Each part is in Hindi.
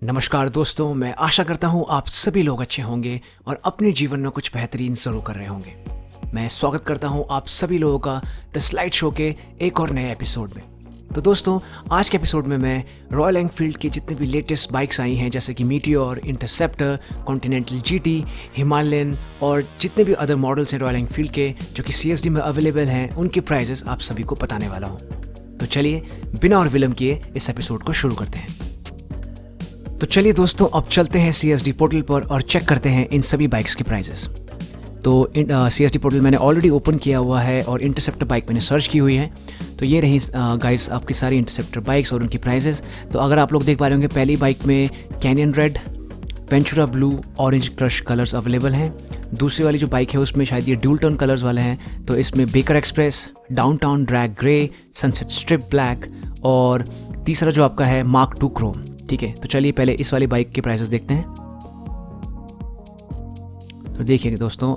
नमस्कार दोस्तों, मैं आशा करता हूँ आप सभी लोग अच्छे होंगे और अपने जीवन में कुछ बेहतरीन ज़रूर कर रहे होंगे। मैं स्वागत करता हूँ आप सभी लोगों का द स्लाइड शो के एक और नए एपिसोड में। तो दोस्तों, आज के एपिसोड में मैं रॉयल एनफील्ड की जितनी भी लेटेस्ट बाइक्स आई हैं जैसे कि meteor, interceptor, continental GT, Himalayan और जितने भी अदर मॉडल्स हैं रॉयल एनफील्ड के जो कि सीएसडी में अवेलेबल हैं, उनके प्राइजेस आप सभी को बताने वाला हूँ। तो चलिए बिना और विलंब किए इस एपिसोड को शुरू करते हैं। तो चलिए दोस्तों, अब चलते हैं सीएसडी पोर्टल पर और चेक करते हैं इन सभी बाइक्स के प्राइजेस। तो सीएसडी पोर्टल मैंने ऑलरेडी ओपन किया हुआ है और इंटरसेप्टर बाइक मैंने सर्च की हुई है। तो ये रही गाइस आपकी सारी इंटरसेप्टर बाइक्स और उनकी प्राइजेस। तो अगर आप लोग देख पा रहे होंगे, पहली बाइक में canyon red, Ventura blue, orange crush colours available हैं। दूसरी वाली जो बाइक है उसमें शायद ये ड्यूल टोन कलर्स वाले हैं। तो इसमें baker express, downtown drag grey, sunset strip black और तीसरा जो आपका है मार्क 2 क्रोम। ठीक है, तो चलिए पहले इस वाली बाइक के प्राइसेस देखते हैं। तो देखिए दोस्तों,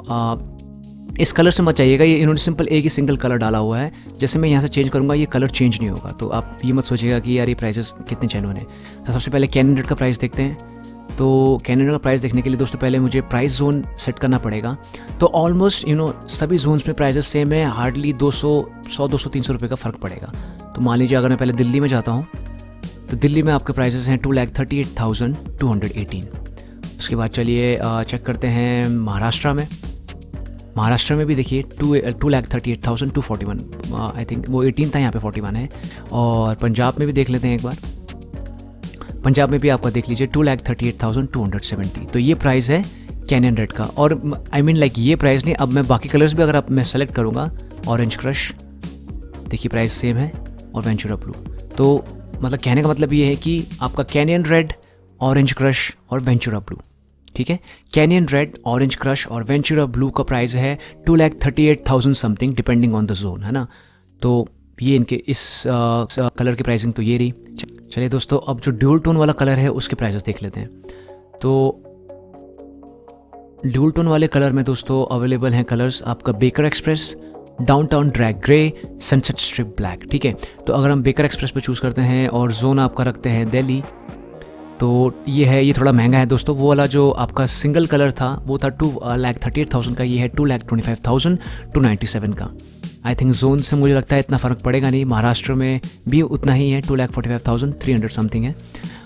इस कलर से मत चाहिएगा, ये इन्होंने सिंपल एक ही सिंगल कलर डाला हुआ है। जैसे मैं यहाँ से चेंज करूँगा ये कलर चेंज नहीं होगा। तो आप ये मत सोचिएगा कि यार ये प्राइसेस कितने जेन्युइन है। तो सबसे पहले कैनियन रेड का प्राइस देखते हैं। तो कैनियन का प्राइस देखने के लिए दोस्तों पहले मुझे प्राइस जोन सेट करना पड़ेगा। तो ऑलमोस्ट सभी जोन्स में प्राइसेस सेम है, हार्डली 100-200-300 रुपये का फ़र्क पड़ेगा। तो मान लीजिए अगर मैं पहले दिल्ली में जाता हूँ तो दिल्ली में आपके प्राइसेस हैं 2,38,218। उसके बाद चलिए चेक करते हैं महाराष्ट्र में। महाराष्ट्र में भी देखिए 2,38,241, आई थिंक वो 18 था, यहाँ पे 41 है। और पंजाब में भी देख लेते हैं एक बार। पंजाब में भी आपका देख लीजिए 2,38,270। तो ये प्राइस है कैनियन रेड का। और आई मीन लाइक ये प्राइस नहीं, अब मैं बाकी कलर्स भी अगर मैं सेलेक्ट करूँगा, ऑरेंज क्रश देखिए प्राइस सेम है और वेंचुरा ब्लू। तो मतलब कहने का मतलब ये है कि आपका कैनियन रेड, ऑरेंज क्रश और वेंचुरा ब्लू, ठीक है। कैनियन रेड, ऑरेंज क्रश और वेंचुरा ब्लू का प्राइस है 2,38,000 something depending on the zone, है ना। तो ये इनके इस कलर की प्राइसिंग तो ये रही। चलिए दोस्तों, अब जो ड्यूल टोन वाला कलर है उसके प्राइसेस देख लेते हैं। तो ड्यूल टोन वाले कलर में दोस्तों अवेलेबल हैं कलर्स आपका baker express, downtown drag grey, sunset strip black. ठीक है, तो अगर हम बेकर एक्सप्रेस पे चूज़ करते हैं और जोन आपका रखते हैं दिल्ली, तो ये थोड़ा महंगा है दोस्तों। वो वाला जो आपका सिंगल कलर था वो था 2,38,000 का, ये है 2,25,297 का। आई थिंक जोन से मुझे लगता है इतना फ़र्क पड़ेगा नहीं। महाराष्ट्र में भी उतना ही है, 2,45,300 समथिंग है।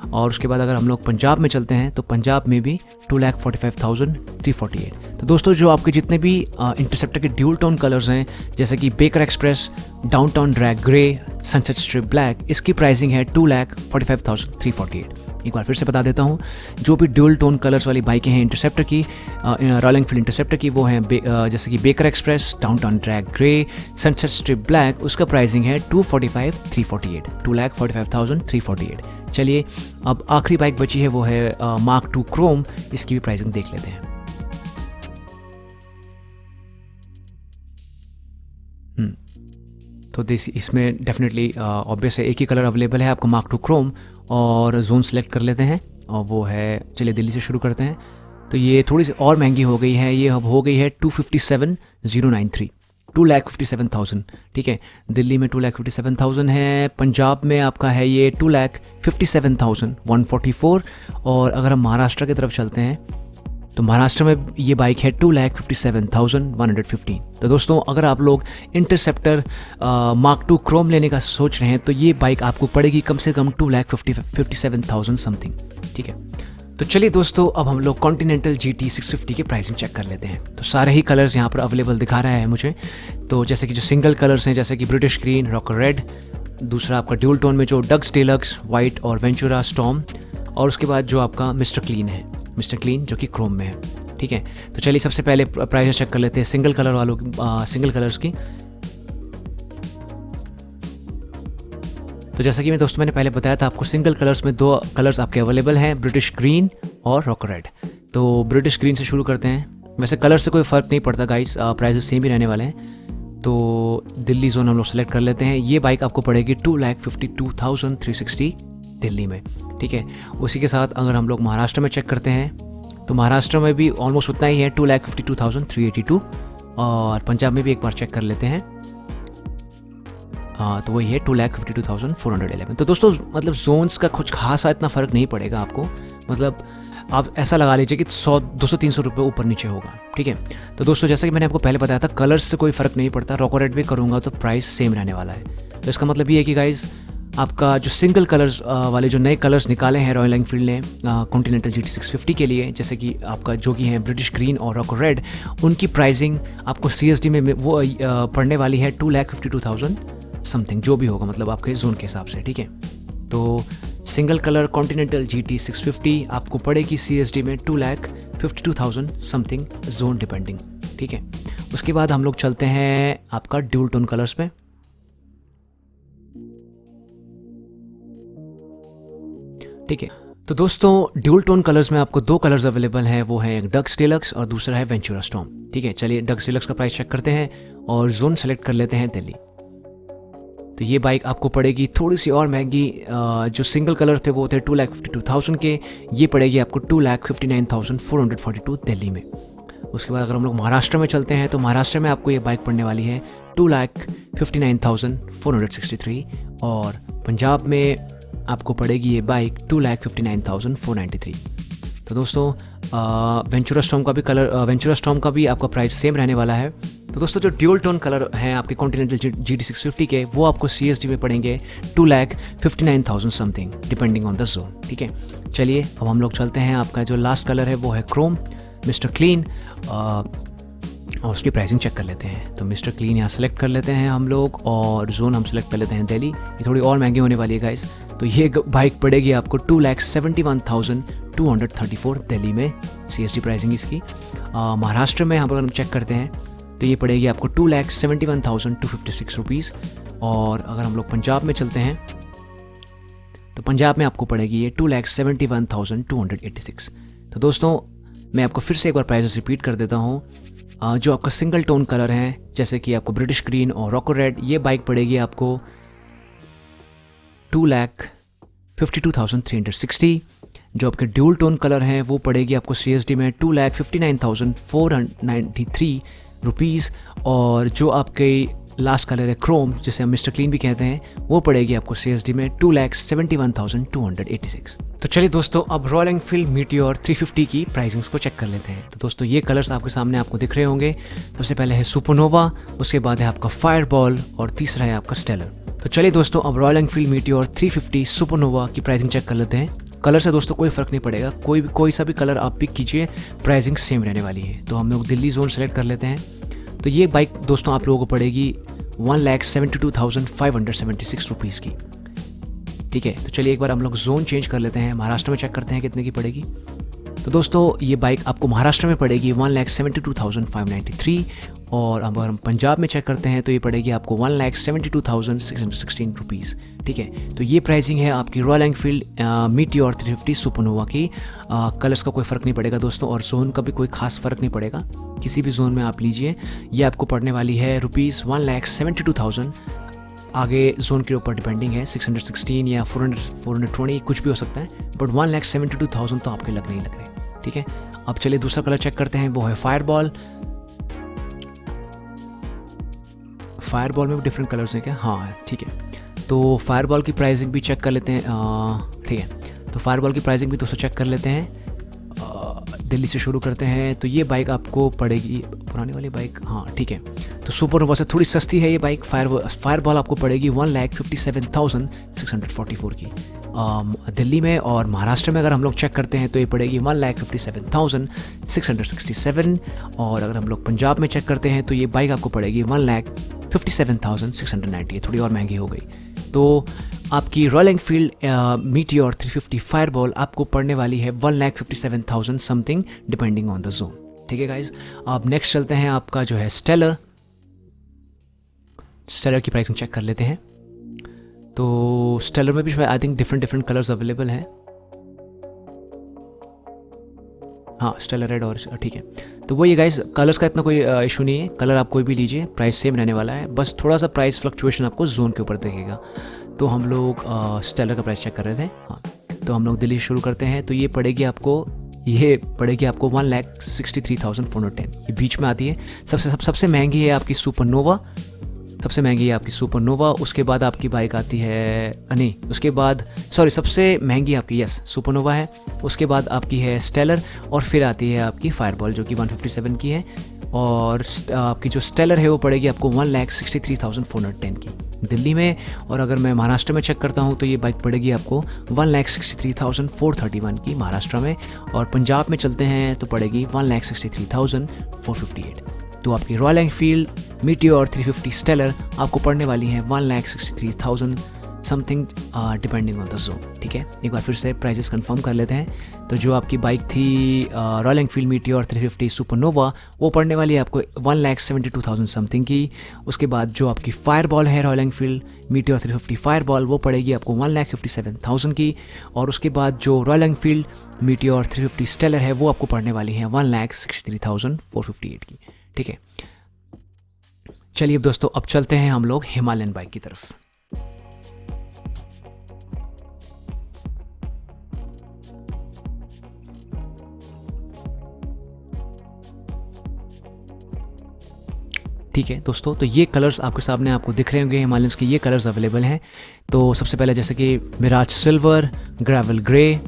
और उसके बाद अगर हम लोग पंजाब में चलते हैं तो पंजाब में भी 2,45,348। तो दोस्तों, जो आपके जितने भी इंटरसेप्टर के ड्यूल टोन कलर्स हैं जैसे कि baker express, downtown drag grey, sunset strip black, इसकी प्राइसिंग है 2,45,348। एक बार फिर से बता देता हूँ, जो भी ड्यूल टोन कलर्स वाली बाइकें हैं इंटरसेप्टर की, रॉयल एनफील्ड इंटरसेप्टर की, वो हैं जैसे कि baker express, downtown drag grey, sunset strip black, उसका प्राइसिंग है 2,45,348, 2,45,348। चलिए अब आखिरी बाइक बची है, वो है मार्क 2 क्रोम। इसकी भी प्राइसिंग देख लेते हैं। तो इसमें डेफिनेटली ऑब्वियस है, एक ही कलर अवेलेबल है आपको मार्क 2 क्रोम। और जोन सेलेक्ट कर लेते हैं और वो है, चलिए दिल्ली से शुरू करते हैं। तो ये थोड़ी सी और महंगी हो गई है, ये अब हो गई है 2,57,093, 2,57,000। ठीक है, दिल्ली में 2,57,000 है। पंजाब में आपका है ये 2,57,144। और अगर हम महाराष्ट्र की तरफ चलते हैं तो महाराष्ट्र में ये बाइक है 2,57,115। तो दोस्तों, अगर आप लोग इंटरसेप्टर मार्क 2 क्रोम लेने का सोच रहे हैं तो ये बाइक आपको पड़ेगी कम से कम 2,57,000 समथिंग। ठीक है, तो चलिए दोस्तों, अब हम लोग कॉन्टिनेंटल GT 650 के प्राइसिंग चेक कर लेते हैं। तो सारे ही कलर्स यहाँ पर अवेलेबल दिखा रहा है मुझे। तो जैसे कि जो सिंगल कलर्स हैं जैसे कि ब्रिटिश ग्रीन, रॉकर रेड, दूसरा आपका ड्यूल टोन में जो डग्स डेलक्स, वाइट और वेंचुरा स्टॉर्म, और उसके बाद जो आपका मिस्टर क्लीन है, मिस्टर क्लीन जो कि क्रोम में है। ठीक है, तो चलिए सबसे पहले प्राइस चेक कर लेते हैं सिंगल कलर वालों सिंगल कलर्स की। तो जैसा कि दोस्तों मैंने पहले बताया था आपको, सिंगल कलर्स में 2 कलर्स आपके अवेलेबल हैं, ब्रिटिश ग्रीन और रॉकर रेड। तो ब्रिटिश ग्रीन से शुरू करते हैं। वैसे कलर से कोई फ़र्क नहीं पड़ता गाइस, प्राइसेस सेम ही रहने वाले हैं। तो दिल्ली जोन हम लोग सेलेक्ट कर लेते हैं। ये बाइक आपको पड़ेगी 2,52,360 दिल्ली में। ठीक है, उसी के साथ अगर हम लोग महाराष्ट्र में चेक करते हैं तो महाराष्ट्र में भी ऑलमोस्ट उतना ही है, 2,52,382। और पंजाब में भी एक बार चेक कर लेते हैं, तो वही है 2,52,411। तो दोस्तों मतलब जोन्स का कुछ खासा इतना फ़र्क नहीं पड़ेगा आपको, मतलब आप ऐसा लगा लीजिए कि 100-200-300 रुपये ऊपर नीचे होगा, ठीक है। तो दोस्तों जैसा कि मैंने आपको पहले बताया था, कलर्स से कोई फ़र्क नहीं पड़ता, रोको रेड भी करूँगा तो प्राइस सेम रहने वाला है। तो इसका मतलब ये है कि गाइज़ आपका जो सिंगल कलर्स वाले जो नए कलर्स निकाले हैं रॉयल एनफील्ड ने कॉन्टिनेंटल GT 650 के लिए, जैसे कि आपका जो कि है ब्रिटिश ग्रीन और रोको रेड, उनकी प्राइसिंग आपको CSD में वो पड़ने वाली है 2,52,000 समथिंग, जो भी होगा मतलब आपके जोन के हिसाब से, ठीक है। तो सिंगल कलर कॉन्टिनेंटल GT 650 आपको पड़ेगी CSD में 2,52,000 समथिंग, जोन डिपेंडिंग, ठीक है। उसके बाद हम लोग चलते हैं आपका ड्यूल टोन कलर्स पे, ठीक है। तो दोस्तों ड्यूल टोन कलर्स में आपको 2 कलर्स अवेलेबल हैं, वो है एक डक्स डिलक्स और दूसरा है वेंचुरा स्टॉर्म, ठीक है। चलिए डक्स डिलक्स का प्राइस चेक करते हैं और जोन सेलेक्ट कर लेते हैं दिल्ली। तो ये बाइक आपको पड़ेगी थोड़ी सी और महंगी, जो सिंगल कलर थे वो थे 2,52,000 के, ये पड़ेगी आपको 2,59,442 दिल्ली में। उसके बाद अगर हम लोग महाराष्ट्र में चलते हैं तो महाराष्ट्र में आपको ये बाइक पड़ने वाली है 2,59,463 और पंजाब में आपको पड़ेगी ये बाइक 2,59,493। तो दोस्तों वेंचुरा स्टॉर्म का भी आपका प्राइस सेम रहने वाला है। तो दोस्तों जो ड्यूल टोन कलर हैं आपके कॉन्टिनेंटल GT 650 के, वो आपको CSD में पड़ेंगे 2,59,000 something depending on the zone, ठीक है। चलिए अब हम लोग चलते हैं, आपका जो लास्ट कलर है वो है क्रोम मिस्टर क्लीन, और उसकी प्राइसिंग चेक कर लेते हैं। तो मिस्टर क्लीन यहाँ सेलेक्ट कर लेते हैं हम लोग और जोन हम सेलेक्ट कर लेते हैं दिल्ली। ये थोड़ी और महंगी होने वाली है गाइस। तो ये बाइक पड़ेगी आपको 2,71,234 दिल्ली में CSD प्राइसिंग इसकी। महाराष्ट्र में हम चेक करते हैं तो ये पड़ेगी आपको 2,71,256 रुपीज़। और अगर हम लोग पंजाब में चलते हैं तो पंजाब में आपको पड़ेगी ये 2,71,286। तो दोस्तों मैं आपको फिर से एक बार प्राइस रिपीट कर देता हूँ। जो आपका सिंगल टोन कलर है जैसे कि आपको ब्रिटिश ग्रीन और रोको रेड, ये बाइक पड़ेगी आपको 2,52,360। जो आपके ड्यूल टोन कलर हैं वो पड़ेगी आपको CSD में 2,59,493 रुपीज़। और जो आपके लास्ट कलर है क्रोम, जिसे हम मिस्टर क्लीन भी कहते हैं, वो पड़ेगी आपको CSD में 2,71,286। तो चलिए दोस्तों अब रॉयल एनफील्ड मीटियोर 350 की प्राइसिंग्स को चेक कर लेते हैं। तो दोस्तों ये कलर्स आपके सामने आपको दिख रहे होंगे। सबसे पहले है सुपरनोवा, उसके बाद है आपका फायरबॉल और तीसरा है आपका स्टेलर। तो चलिए दोस्तों अब रॉयल एनफील्ड मीटियोर 350 सुपरनोवा की प्राइसिंग चेक कर लेते हैं। कलर से दोस्तों कोई फ़र्क नहीं पड़ेगा, कोई सा भी कलर आप पिक कीजिए, प्राइसिंग सेम रहने वाली है। तो हम लोग दिल्ली जोन सेलेक्ट कर लेते हैं। तो ये बाइक दोस्तों आप लोगों को पड़ेगी 1,72,576 रुपीज़ की, ठीक है। तो चलिए एक बार हम लोग जोन चेंज कर लेते हैं, महाराष्ट्र में चेक करते हैं कितने की पड़ेगी। तो दोस्तों ये बाइक आपको महाराष्ट्र में पड़ेगी 1,72,593 और अब अगर हम पंजाब में चेक करते हैं तो ये पड़ेगी आपको 1,72,616 रुपीज़, ठीक है। तो ये प्राइसिंग है आपकी रॉयल एनफील्ड मीटियोर 350 सुपरनोवा की। कलर्स का कोई फ़र्क नहीं पड़ेगा दोस्तों और जोन का भी कोई खास फ़र्क नहीं पड़ेगा, किसी भी जोन में आप लीजिए। ये आपको पड़ने वाली है रुपीज़ 1,72,000। आगे जोन के ऊपर डिपेंडिंग है, 616 या 420 कुछ भी हो सकता है, बट 1,72,000 तो आपके लग नहीं लग रहे, ठीक है। अब चलिए दूसरा कलर चेक करते हैं, वो है फायरबॉल। फायरबॉल में भी डिफरेंट कलर्स हैं क्या? हाँ ठीक है। तो फायरबॉल की प्राइसिंग भी चेक कर लेते हैं, ठीक है। तो फायरबॉल की प्राइसिंग भी दोस्तों चेक कर लेते हैं। दिल्ली से शुरू करते हैं। तो ये बाइक आपको पड़ेगी, पुरानी वाली बाइक, हाँ ठीक है। तो सुपरनोवा से थोड़ी सस्ती है ये बाइक। फायरबॉल आपको पड़ेगी 1,57,644 की दिल्ली में। और महाराष्ट्र में अगर हम लोग चेक करते हैं तो ये पड़ेगी 1,57,667। और अगर हम लोग पंजाब में चेक करते हैं तो ये बाइक आपको पड़ेगी 1,57,690, थोड़ी और महंगी हो गई। तो आपकी रॉयल एनफील्ड मीटियोर 350 फायरबॉल आपको पड़ने वाली है 1,57,000 something depending on the zone, ठीक है गाइज। अब नेक्स्ट चलते हैं आपका जो है स्टेलर की प्राइसिंग चेक कर लेते हैं। तो स्टेलर में भी I think different colours available हैं। हाँ स्टेलर रेड और ठीक है। तो वो ये गाइस कलर्स का इतना कोई इशू नहीं है, कलर आप कोई भी लीजिए, प्राइस सेम रहने वाला है, बस थोड़ा सा प्राइस फ्लक्चुएशन आपको जोन के ऊपर देखेगा। तो हम लोग स्टेलर का प्राइस चेक कर रहे थे। हाँ तो हम लोग दिल्ली से शुरू करते हैं। तो ये पड़ेगी आपको 1,63,410, ये बीच में आती है। सबसे महंगी है आपकी सुपरनोवा सबसे महंगी है आपकी सुपरनोवा, उसके बाद आपकी बाइक आती है नहीं, उसके बाद सॉरी सबसे महंगी आपकी यस सुपरनोवा है, उसके बाद आपकी है स्टेलर और फिर आती है आपकी फायरबॉल जो कि 157 की है, और आपकी जो स्टेलर है वो पड़ेगी आपको 1,63,410 की दिल्ली में। और अगर मैं महाराष्ट्र में चेक करता हूँ तो ये बाइक पड़ेगी आपको 1,63,431 की महाराष्ट्र में, और पंजाब में चलते हैं तो पड़ेगी 1,63,458। तो आपकी रॉयल एनफील्ड मीटियोर 350 स्टेलर आपको पड़ने वाली है 1,63,000 something depending on the zone. ठीक है, एक बार फिर से प्राइजेस कंफर्म कर लेते हैं। तो जो आपकी बाइक थी रॉयल एनफील्ड मीटियोर 350 सुपरनोवा वो पड़ने वाली है आपको 1,72,000 समथिंग की। उसके बाद जो आपकी फायरबॉल है रॉयल एनफील्ड मीटियोर 350 फायरबॉल वो पड़ेगी आपको 1,57,000 की। और उसके बाद जो रॉयल एनफील्ड मीटियोर 350 स्टेलर है वो आपको पड़ने वाली है 1,63,458 की। ठीक है, चलिए अब दोस्तों अब चलते हैं हम लोग हिमालयन बाइक की तरफ। ठीक है दोस्तों, तो ये कलर्स आपके सामने आपको दिख रहे होंगे, हिमालयंस के ये कलर्स अवेलेबल हैं। तो सबसे पहले जैसे कि मिराज सिल्वर, ग्रेवल ग्रे,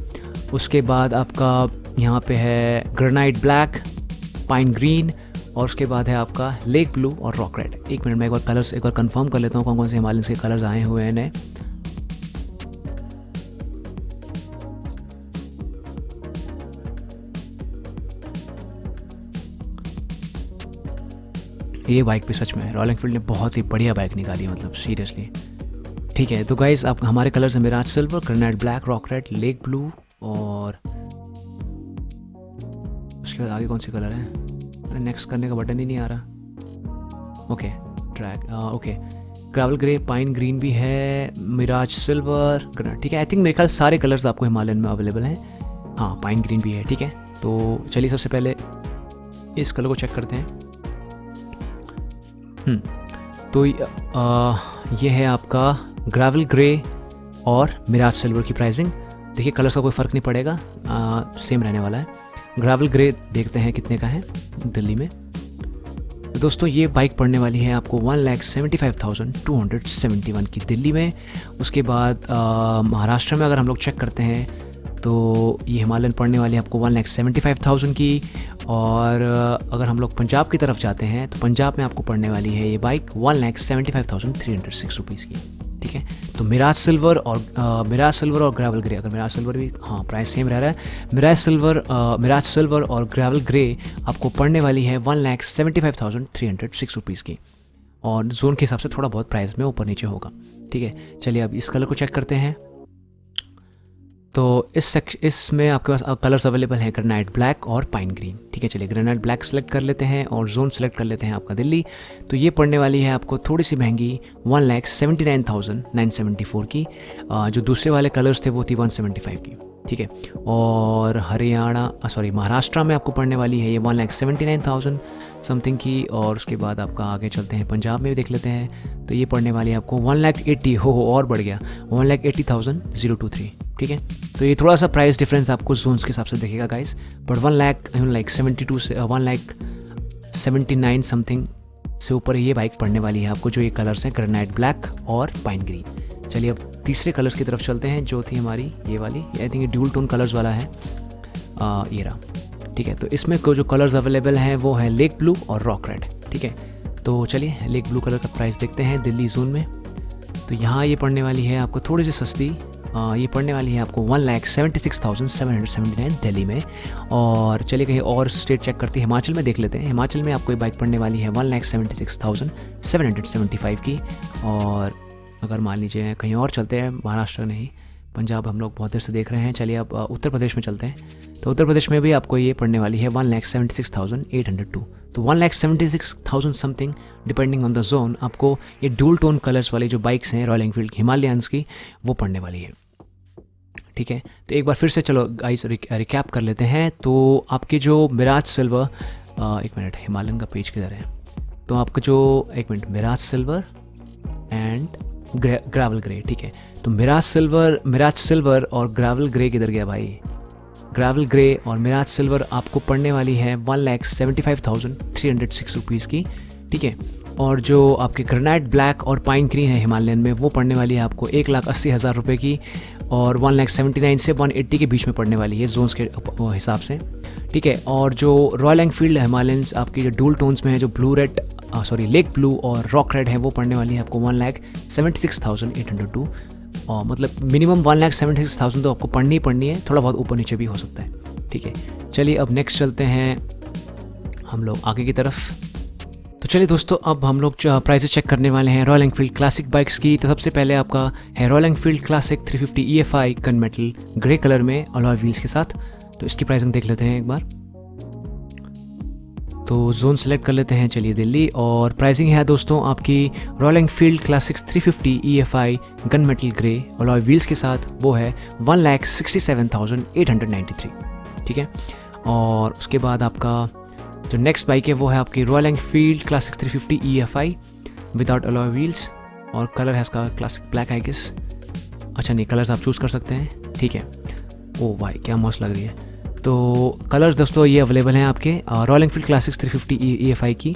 उसके बाद आपका यहाँ पे है ग्रेनाइट ब्लैक, पाइन ग्रीन, और उसके बाद है आपका लेक ब्लू और रॉक रेड। एक मिनट में एक बार कलर्स एक बार कंफर्म कर लेता हूँ कौन कौन से हिमालयंस के कलर्स आए हुए हैं नए। ये बाइक भी सच में रॉयल एनफील्ड ने बहुत ही बढ़िया बाइक निकाली, मतलब सीरियसली। ठीक है, तो गाइस आप हमारे कलर्स हैं mirage silver, granite black, rock red, lake blue, और उसके बाद आगे कौन से कलर हैं, नेक्स्ट करने का बटन ही नहीं आ रहा। Okay track, okay gravel grey, pine green भी है, मिराज सिल्वर, ग्रेनाइट। ठीक है, आई थिंक मेरे ख्याल सारे कलर्स आपको हिमालयन में अवेलेबल हैं। हाँ, पाइन ग्रीन भी है। ठीक है, तो चलिए सबसे पहले इस कलर को चेक करते हैं। तो ये है आपका ग्रेवल ग्रे और मिराज सिल्वर की प्राइसिंग। देखिए कलर्स का कोई फ़र्क नहीं पड़ेगा, सेम रहने वाला है। ग्रेवल ग्रे देखते हैं कितने का है दिल्ली में। दोस्तों ये बाइक पड़ने वाली है आपको 1,75,271 की दिल्ली में। उसके बाद महाराष्ट्र में अगर हम लोग चेक करते हैं तो ये हिमालयन पड़ने वाली है आपको 1,75,000 की। और अगर हम लोग पंजाब की तरफ जाते हैं तो पंजाब में आपको पड़ने वाली है ये बाइक 1,75,306 रुपीज़ की। ठीक है, तो मिराज सिल्वर और ग्रेवल ग्रे, अगर मिराज सिल्वर भी हाँ प्राइस सेम रह रहा है, मिराज सिल्वर और ग्रेवल ग्रे आपको पड़ने वाली है 1,75,306 रुपीज़ की। और जोन के हिसाब से थोड़ा बहुत प्राइस में ऊपर नीचे होगा। ठीक है, चलिए अब इस कलर को चेक करते हैं। तो इसमें आपके पास कलर्स अवेलेबल हैं ग्रेनाइट ब्लैक और पाइन ग्रीन। ठीक है, चलिए ग्रेनाइट ब्लैक सेलेक्ट कर लेते हैं और जोन सेलेक्ट कर लेते हैं आपका दिल्ली। तो ये पड़ने वाली है आपको थोड़ी सी महंगी 1,79,974 की। जो दूसरे वाले कलर्स थे वो थी 175 की। ठीक है, और महाराष्ट्र में आपको पड़ने वाली है ये 1,79,000 समथिंग की। और उसके बाद आपका आगे चलते हैं पंजाब में भी देख लेते हैं, तो ये पड़ने वाली है आपको 1,80,000 और बढ़ गया 1,80,023। ठीक है, तो ये थोड़ा सा प्राइस डिफरेंस आपको जोन्स के हिसाब से दिखेगा गाइस, बट 1,72 से 1,79 समथिंग से ऊपर ये बाइक पड़ने वाली है आपको, जो ये कलर्स हैं ग्रेनाइट ब्लैक और पाइन ग्रीन। चलिए अब तीसरे कलर्स की तरफ चलते हैं, जो थी हमारी ये वाली, आई थिंक ये ड्यूल टोन कलर्स वाला है, ये रहा। ठीक है, तो इसमें जो कलर्स अवेलेबल हैं वो है लेक ब्लू और रॉक रेड। ठीक है, तो चलिए लेक ब्लू कलर का प्राइस देखते हैं दिल्ली जोन में। तो यहाँ ये पड़ने वाली है आपको थोड़ी सी सस्ती, ये पड़ने वाली है आपको 1,76,779 दिल्ली में। और चलिए कहीं और स्टेट चेक करते हैं, हिमाचल में देख लेते हैं। हिमाचल में आपको ये बाइक पड़ने वाली है 1,76,775 की। और अगर मान लीजिए कहीं और चलते हैं, महाराष्ट्र नहीं, पंजाब हम लोग बहुत देर से देख रहे हैं, चलिए अब उत्तर प्रदेश में चलते हैं। तो उत्तर प्रदेश में भी आपको ये पड़ने वाली है 1,76,802। तो 1,76,000 something depending on the zone आपको ये डुअल टोन कलर्स वाली जो बाइक्स हैं रॉयल एनफील्ड हिमालयंस की वो पड़ने वाली है। ठीक है, तो एक बार फिर से चलो गाइस रिकैप कर लेते हैं। तो आपके जो मिराज सिल्वर, एक मिनट हिमालयन का पेज किधर है, तो आपका जो एक minute mirage silver and gravel grey. ठीक है, तो मिराज सिल्वर और ग्रेवल ग्रे किधर गया भाई, ग्रेवल ग्रे और मिराज सिल्वर आपको पड़ने वाली है 1,75,306 रुपीज़ की। ठीक है, और जो आपके ग्रेनाइट ब्लैक और पाइन ग्रीन है हिमालयन में, वो पड़ने वाली है आपको 1,80,000 रुपये की, और 1,79,000 से 180 के बीच में पड़ने वाली है जोन्स के हिसाब से, ठीक है। और जो रॉयल एनफील्ड हिमालयंस आपकी जो डूल टोन्स में है, जो ब्लू रेड लेक ब्लू और रॉक रेड है, वो पड़ने वाली है आपको 1,76,802, और मतलब मिनिमम 1,76,000 तो आपको पढ़नी ही पड़नी है, थोड़ा बहुत ऊपर नीचे भी हो सकता है, ठीक है। चलिए अब नेक्स्ट चलते हैं हम लोग आगे की तरफ। तो चलिए दोस्तों, अब हम लोग प्राइसेस चेक करने वाले हैं रॉयल एनफील्ड क्लासिक बाइक्स की। तो सबसे पहले आपका है royal Enfield classic 350 EFI gun metal grey colour में अलॉय व्हील्स के साथ। तो इसकी प्राइसिंग देख लेते हैं एक बार। तो जोन सेलेक्ट कर लेते हैं, चलिए दिल्ली, और प्राइसिंग है दोस्तों आपकी royal Enfield classics 350 EFI gun metal grey alloy wheels के साथ, वो है 1,67,893, ठीक है। और उसके बाद आपका जो नेक्स्ट बाइक है वो है आपकी royal Enfield classic 350 EFI without alloy wheels, और कलर है इसका क्लासिक ब्लैक आई गेस। अच्छा नहीं, कलर्स आप चूज़ कर सकते हैं, ठीक है। ओ भाई क्या मस्त लग रही है। तो कलर्स दोस्तों ये अवेलेबल हैं आपके रॉयल एनफील्ड क्लासिक्स 350 EFI की,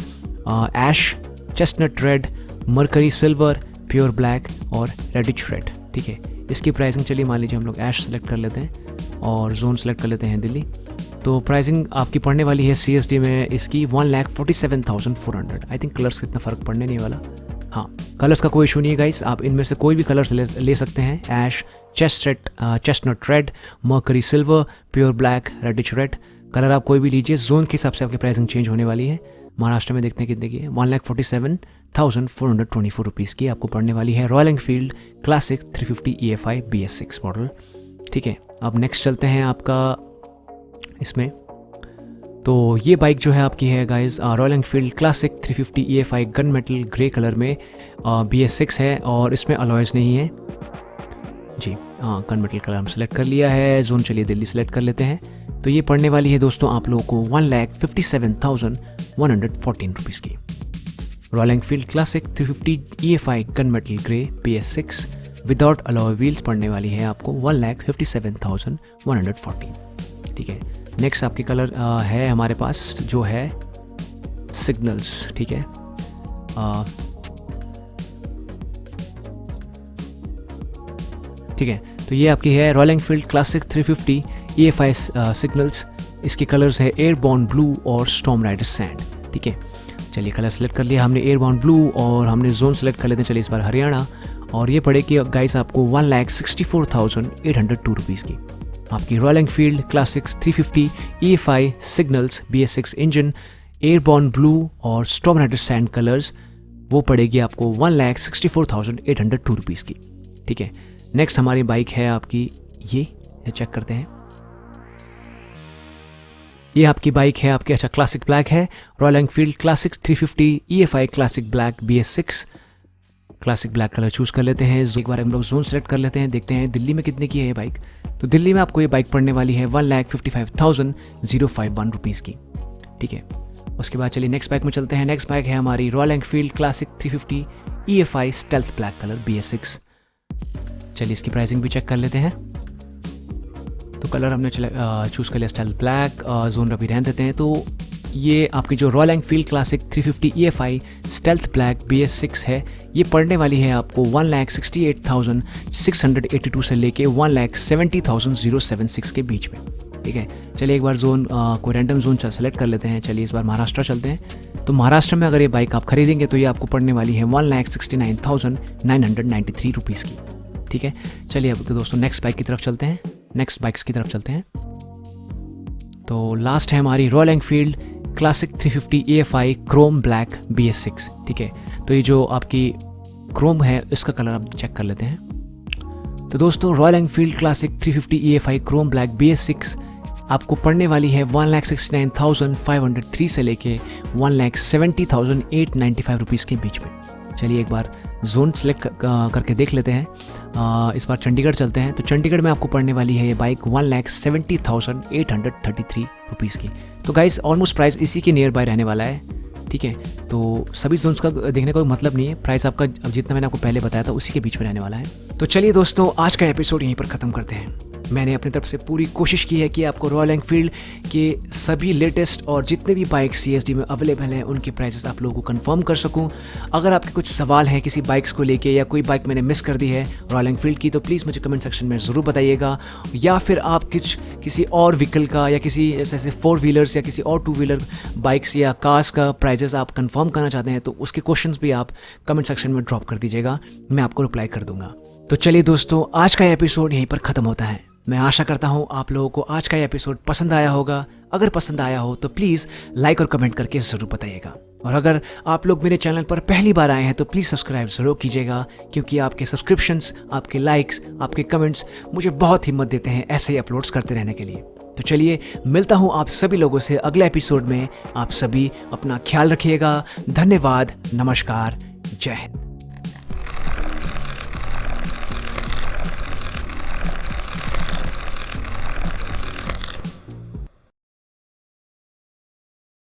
ash, chestnut red, mercury silver, pure black और रेडिश रेड, ठीक है। इसकी प्राइसिंग चलिए मान लीजिए हम लोग ऐश सेलेक्ट कर लेते हैं और जोन सेलेक्ट कर लेते हैं दिल्ली। तो प्राइसिंग आपकी पड़ने वाली है CSD में इसकी 1,47,400। आई थिंक कलर्स का इतना फ़र्क पड़ने नहीं वाला। हाँ, कलर्स का कोई इशू नहीं है गाइस, आप इनमें से कोई भी कलर्स ले सकते हैं। Ash, chestnut red, mercury silver, pure black, reddish red, colour आप कोई भी लीजिए। जोन के हिसाब से आपकी प्राइसिंग चेंज होने वाली है। महाराष्ट्र में देखते हैं कितने की है, 1,47,424 रुपीज़ की आपको पड़ने वाली है royal Enfield classic 350 EFI BS6 model, ठीक है। अब नेक्स्ट चलते हैं आपका इसमें। तो ये बाइक जो है आपकी है guys royal Enfield classic 350 EFI gun metal grey colour में BS6 है, और इसमें अलॉयज नहीं है जी। हाँ, गन मेटल कलर हम सेलेक्ट कर लिया है। जोन चलिए दिल्ली सेलेक्ट कर लेते हैं। तो ये पड़ने वाली है दोस्तों आप लोगों को 1,57,114 रुपीज़ की royal Enfield classic 350 EFI gun metal grey BS6 without alloy wheels पड़ने वाली है आपको 1,57,114, ठीक है। नेक्स्ट आपकी कलर है हमारे पास जो है सिग्नल्स, ठीक है। ठीक है, तो ये आपकी है royal Enfield classic 350 EFI signals. इसके कलर्स है एयरबॉर्न ब्लू और स्टॉर्म राइडर सैंड, ठीक है। चलिए कलर सेलेक्ट कर लिया हमने एयरबॉर्न ब्लू, और हमने जोन सेलेक्ट कर लेते हैं चलिए इस बार हरियाणा, और ये पड़ेगी गाइस आपको 1,64,802 रुपीज़ की आपकी royal Enfield classics 350 EFI signals BS6 engine airborne blue और स्टॉर्म राइडर सैंड कलर्स, वो पड़ेगी आपको 1,64,802 रुपीज़ की, ठीक है। नेक्स्ट हमारी बाइक है आपकी ये चेक करते हैं। ये आपकी बाइक है आपकी, अच्छा क्लासिक ब्लैक है, royal Enfield classic 350 EFI classic black BS6 classic black colour choose कर लेते हैं। एक बार हम लोग जोन सेलेक्ट कर लेते हैं, देखते हैं दिल्ली में कितने की है ये बाइक। तो दिल्ली में आपको ये बाइक पड़ने वाली है 1,55,051 रुपीज़ की, ठीक है। उसके बाद चलिए नेक्स्ट बाइक में चलते हैं। नेक्स्ट बाइक है हमारी royal Enfield classic 350 EFI stealth black colour BS6। चलिए इसकी प्राइसिंग भी चेक कर लेते हैं। तो कलर हमने चूज़ कर लिया स्टेल्थ ब्लैक, जोन अभी रहने देते हैं। तो ये आपकी जो royal Enfield classic 350 EFI stealth black BS6 है, ये पड़ने वाली है आपको 1,68,682 से लेके 1,70,076 के बीच में, ठीक है। चलिए एक बार जोन कोई रैंडम जोन सेलेक्ट कर लेते हैं। चलिए इस बार महाराष्ट्र चलते हैं। तो महाराष्ट्र में अगर ये बाइक आप खरीदेंगे तो ये आपको पड़ने वाली है 1,69,993 रुपीज़ की, ठीक है। चलिए अब दोस्तों नेक्स्ट बाइक की तरफ चलते हैं, नेक्स्ट बाइक्स की तरफ चलते हैं। तो लास्ट है हमारी royal Enfield classic 350 EFI Chrome black BS6, ठीक है। तो ये जो आपकी क्रोम है इसका कलर आप चेक कर लेते हैं। तो दोस्तों royal Enfield classic 350 EFI Chrome black BS6 आपको पड़ने वाली है 1,69,503 से लेके 1,70,895 रुपीज़ के बीच में। चलिए एक बार जोन सेलेक्ट करके देख लेते हैं। इस बार चंडीगढ़ चलते हैं। तो चंडीगढ़ में आपको पड़ने वाली है ये बाइक 1,70,833 रुपीज़ की। तो गाइस ऑलमोस्ट प्राइस इसी के नियर बाय रहने वाला है, ठीक है। तो सभी जोन्स का देखने का कोई मतलब नहीं है, प्राइस आपका जितना मैंने आपको पहले बताया था उसी के बीच में रहने वाला है। तो चलिए दोस्तों आज का एपिसोड यहीं पर ख़त्म करते हैं। मैंने अपनी तरफ से पूरी कोशिश की है कि आपको रॉयल एनफील्ड के सभी लेटेस्ट और जितने भी बाइक CSD में अवेलेबल हैं उनके प्राइसेस आप लोगों को कंफर्म कर सकूं। अगर आपके कुछ सवाल हैं किसी बाइक्स को लेके या कोई बाइक मैंने मिस कर दी है रॉयल एनफील्ड की, तो प्लीज़ मुझे कमेंट सेक्शन में ज़रूर बताइएगा। या फिर आप किसी और व्हीकल का या किसी जैसे 4 व्हीलर्स या किसी और 2 व्हीलर बाइक्स या कार्स का प्राइजेस आप कंफर्म करना चाहते हैं तो उसके क्वेश्चंस भी आप कमेंट सेक्शन में ड्रॉप कर दीजिएगा, मैं आपको रिप्लाई कर दूंगा। तो चलिए दोस्तों, आज का एपिसोड यहीं पर ख़त्म होता है। मैं आशा करता हूँ आप लोगों को आज का एपिसोड पसंद आया होगा। अगर पसंद आया हो तो प्लीज़ लाइक और कमेंट करके ज़रूर बताइएगा। और अगर आप लोग मेरे चैनल पर पहली बार आए हैं तो प्लीज़ सब्सक्राइब ज़रूर कीजिएगा, क्योंकि आपके सब्सक्रिप्शंस, आपके लाइक्स, आपके कमेंट्स मुझे बहुत हिम्मत देते हैं ऐसे ही अपलोड्स करते रहने के लिए। तो चलिए, मिलता हूँ आप सभी लोगों से अगले एपिसोड में। आप सभी अपना ख्याल रखिएगा। धन्यवाद, नमस्कार, जय हिंद।